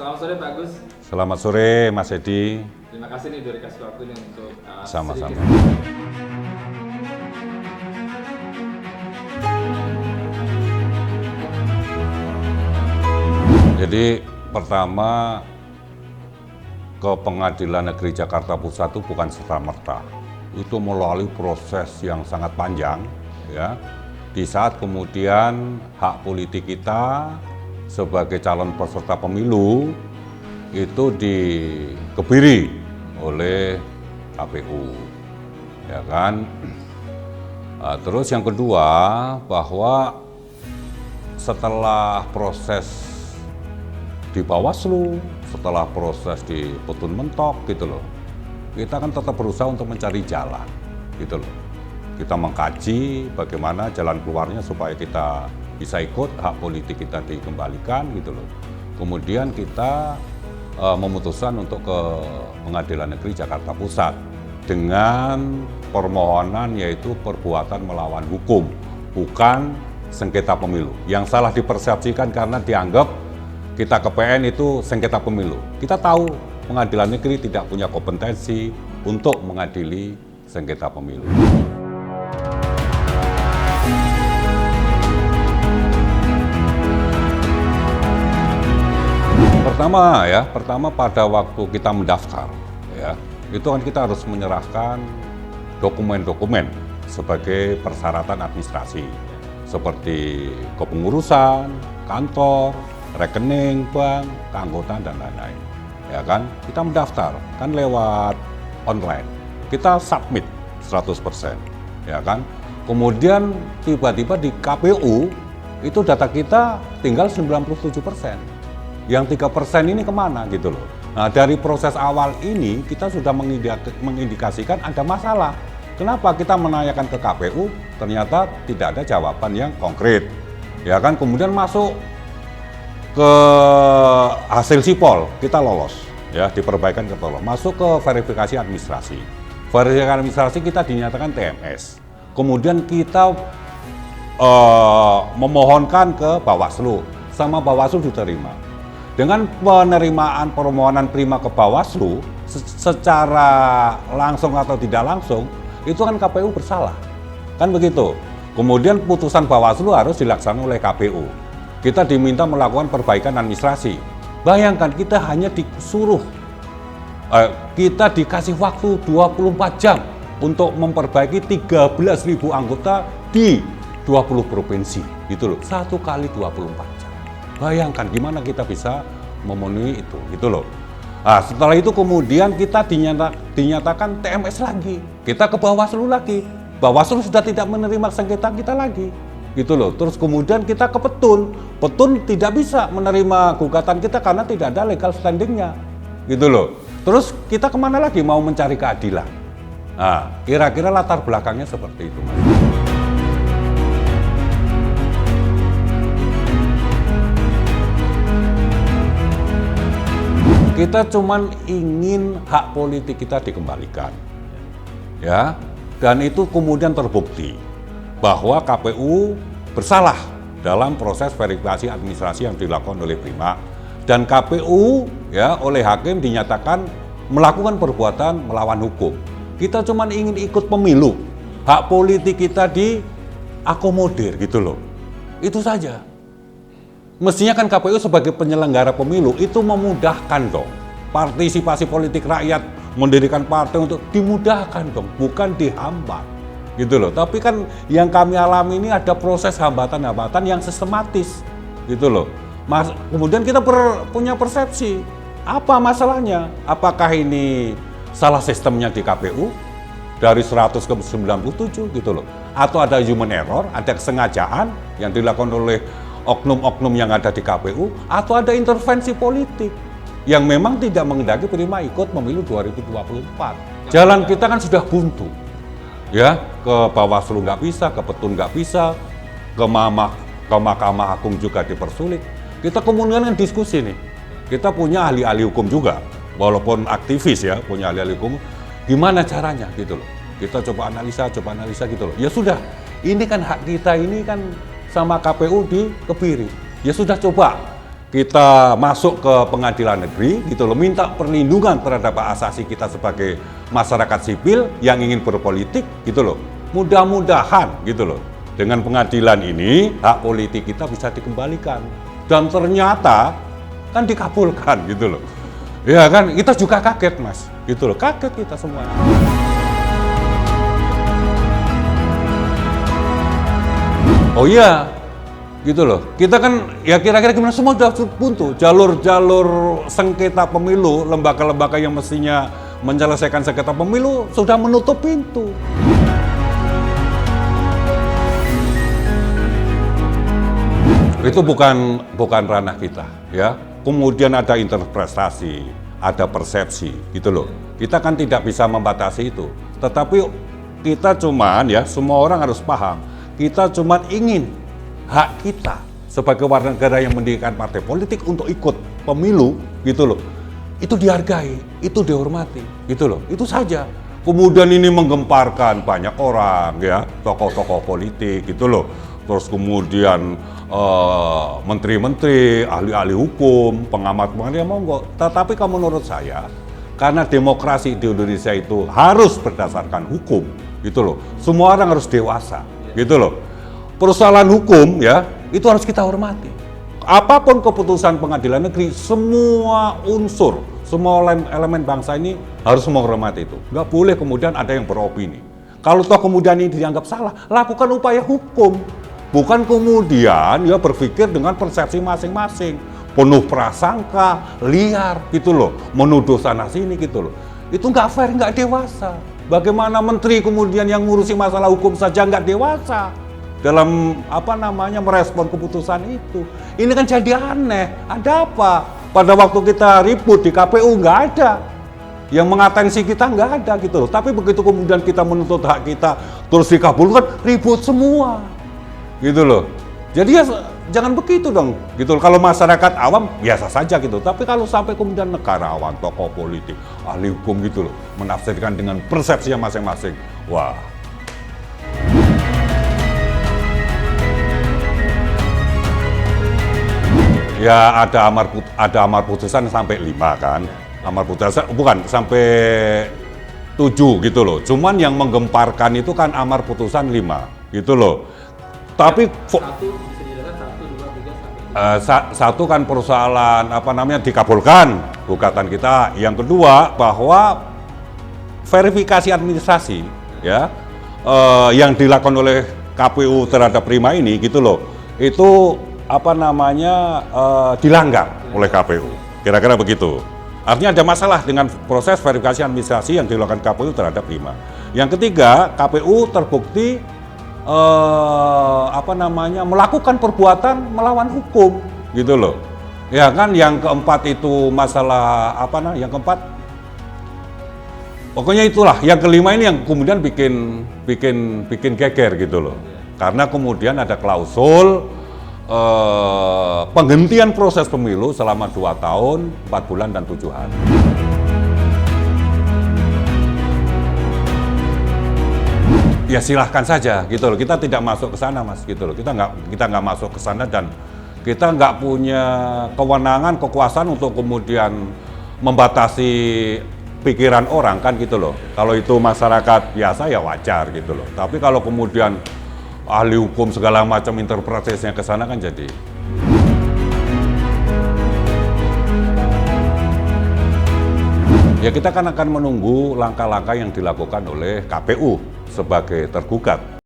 Selamat sore Pak Agus. Selamat sore Mas Edi. Terima kasih nih udah dikasih waktu nih untuk Sama-sama. Jadi pertama, ke Pengadilan Negeri Jakarta Pusat itu bukan serta-merta. Itu melalui proses yang sangat panjang, ya. Di saat kemudian hak politik kita sebagai calon peserta pemilu itu dikebiri oleh KPU, ya kan. Terus yang kedua, bahwa setelah proses di Bawaslu, setelah proses di Petun Mentok gitu loh, kita kan tetap berusaha untuk mencari jalan gitu loh. Kita mengkaji bagaimana jalan keluarnya supaya kita bisa ikut, hak politik kita dikembalikan gitu loh. Kemudian kita memutuskan untuk ke Pengadilan Negeri Jakarta Pusat dengan permohonan yaitu perbuatan melawan hukum, bukan sengketa pemilu. Yang salah dipersepsikan karena dianggap kita ke PN itu sengketa pemilu. Kita tahu Pengadilan Negeri tidak punya kompetensi untuk mengadili sengketa pemilu. Pertama pada waktu kita mendaftar, ya, itu kan kita harus menyerahkan dokumen-dokumen sebagai persyaratan administrasi, seperti kepengurusan, kantor, rekening bank, keanggotaan dan lain-lain. Ya kan, kita mendaftar kan lewat online. Kita submit 100%, ya kan. Kemudian tiba-tiba di KPU itu data kita tinggal 97%. Yang 3% ini kemana gitu loh. Nah, dari proses awal ini kita sudah mengindikasikan ada masalah. Kenapa kita menanyakan ke KPU ternyata tidak ada jawaban yang konkret. Ya kan, kemudian masuk ke hasil sipol, kita lolos, ya, diperbaikan, kita lolos. Masuk ke verifikasi administrasi. Verifikasi administrasi kita dinyatakan TMS. Kemudian kita memohonkan ke Bawaslu, sama Bawaslu diterima. Dengan penerimaan permohonan prima ke Bawaslu, secara langsung atau tidak langsung, itu kan KPU bersalah. Kan begitu. Kemudian putusan Bawaslu harus dilaksanakan oleh KPU. Kita diminta melakukan perbaikan administrasi. Bayangkan kita hanya disuruh, kita dikasih waktu 24 jam untuk memperbaiki 13.000 anggota di 20 provinsi. Gitu loh, 1 kali 24 jam. Bayangkan gimana kita bisa memenuhi itu, gitu loh. Nah, setelah itu kemudian kita dinyatakan TMS lagi. Kita ke Bawaslu lagi. Bawaslu sudah tidak menerima sengketa kita lagi. Gitu loh. Terus kemudian kita ke Petun. Petun tidak bisa menerima gugatan kita karena tidak ada legal standingnya. Gitu loh. Terus kita kemana lagi mau mencari keadilan? Nah, kira-kira latar belakangnya seperti itu, Mas. Kita cuman ingin hak politik kita dikembalikan, ya, dan itu kemudian terbukti bahwa KPU bersalah dalam proses verifikasi administrasi yang dilakukan oleh Prima, dan KPU, ya, oleh hakim dinyatakan melakukan perbuatan melawan hukum. Kita cuman ingin ikut pemilu, hak politik kita diakomodir, gitu loh. Itu saja. Mestinya kan KPU sebagai penyelenggara pemilu itu memudahkan dong. Partisipasi politik rakyat, mendirikan partai untuk dimudahkan dong, bukan dihambat. Gitu loh. Tapi kan yang kami alami ini ada proses hambatan-hambatan yang sistematis. Gitu loh. Kemudian kita punya persepsi, apa masalahnya? Apakah ini salah sistemnya di KPU? Dari 100 ke 97 gitu loh. Atau ada human error, ada kesengajaan yang dilakukan oleh oknum-oknum yang ada di KPU, atau ada intervensi politik yang memang tidak menghendaki Prima ikut pemilu 2024. Jalan kita kan sudah buntu, ya, ke Bawaslu nggak bisa, ke Petun nggak bisa, ke Mahkamah Agung juga dipersulit. Kita kemudian kan diskusi nih, kita punya ahli-ahli hukum juga, walaupun aktivis ya, punya ahli-ahli hukum, gimana caranya gitu loh. Kita coba analisa gitu loh. Ya sudah, ini kan hak kita ini kan sama KPU dikebiri. Ya sudah, coba kita masuk ke pengadilan negeri gitu loh, minta perlindungan terhadap hak asasi kita sebagai masyarakat sipil yang ingin berpolitik gitu loh. Mudah-mudahan gitu loh, dengan pengadilan ini hak politik kita bisa dikembalikan. Dan ternyata kan dikabulkan gitu loh. Ya kan, kita juga kaget Mas, gitu loh, kaget kita semua. Oh iya, gitu loh. Kita kan ya kira-kira gimana, semua sudah buntu. Jalur-jalur sengketa pemilu, lembaga-lembaga yang mestinya menyelesaikan sengketa pemilu sudah menutup pintu. Itu bukan ranah kita, ya. Kemudian ada interpretasi, ada persepsi, gitu loh. Kita kan tidak bisa membatasi itu. Tetapi kita cuman ya, semua orang harus paham, kita cuman ingin hak kita sebagai warga negara yang mendirikan partai politik untuk ikut pemilu, gitu loh. Itu dihargai, itu dihormati, gitu loh. Itu saja. Kemudian ini menggemparkan banyak orang, ya, tokoh-tokoh politik, gitu loh. Terus kemudian menteri-menteri, ahli-ahli hukum, pengamat-pengamat, ya monggo. Tetapi kalau menurut saya, karena demokrasi di Indonesia itu harus berdasarkan hukum, gitu loh. Semua orang harus dewasa, gitu loh. Persoalan hukum ya, itu harus kita hormati. Apapun keputusan pengadilan negeri, semua unsur, semua elemen bangsa ini harus menghormati itu. Nggak boleh kemudian ada yang beropini. Kalau toh kemudian ini dianggap salah, lakukan upaya hukum. Bukan kemudian ya berpikir dengan persepsi masing-masing, penuh prasangka, liar gitu loh, menuduh sana sini gitu loh. Itu nggak fair, nggak dewasa. Bagaimana menteri kemudian yang ngurusi masalah hukum saja nggak dewasa dalam merespon keputusan itu. Ini kan jadi aneh. Ada apa? Pada waktu kita ribut di KPU nggak ada. Yang mengatensi kita nggak ada gitu loh. Tapi begitu kemudian kita menuntut hak kita terus dikabulkan, ribut semua. Gitu loh. Jadi ya jangan begitu dong. Gitu loh. Kalau masyarakat awam biasa saja gitu. Tapi kalau sampai kemudian negarawan, tokoh politik, ahli hukum gitu loh, menafsirkan dengan persepsinya masing-masing. Wah. Ya ada amar putusan sampai 5 kan. Amar putusan bukan sampai 7 gitu loh. Cuman yang menggemparkan itu kan amar putusan 5 gitu loh. Tapi satu bisa dijelaskan 1, 2, 3 sampai satu kan persoalan dikabulkan gugatan kita. Yang kedua bahwa verifikasi administrasi ya yang dilakukan oleh KPU terhadap Prima ini gitu loh. Itu dilanggar oleh KPU. Kira-kira begitu. Artinya ada masalah dengan proses verifikasi administrasi yang dilakukan KPU terhadap Prima. Yang ketiga, KPU terbukti melakukan perbuatan melawan hukum gitu loh. Ya kan, yang keempat itu masalah yang keempat. Pokoknya itulah, yang kelima ini yang kemudian bikin geger gitu loh. Karena kemudian ada klausul penghentian proses pemilu selama 2 tahun, 4 bulan dan 7 hari. Ya silahkan saja gitu loh. Kita tidak masuk ke sana Mas gitu loh. Kita nggak masuk ke sana dan kita nggak punya kewenangan, kekuasaan untuk kemudian membatasi pikiran orang kan gitu loh. Kalau itu masyarakat biasa ya wajar gitu loh. Tapi kalau kemudian ahli hukum segala macam interpretasinya ke sana kan jadi. Ya kita kan akan menunggu langkah-langkah yang dilakukan oleh KPU sebagai tergugat.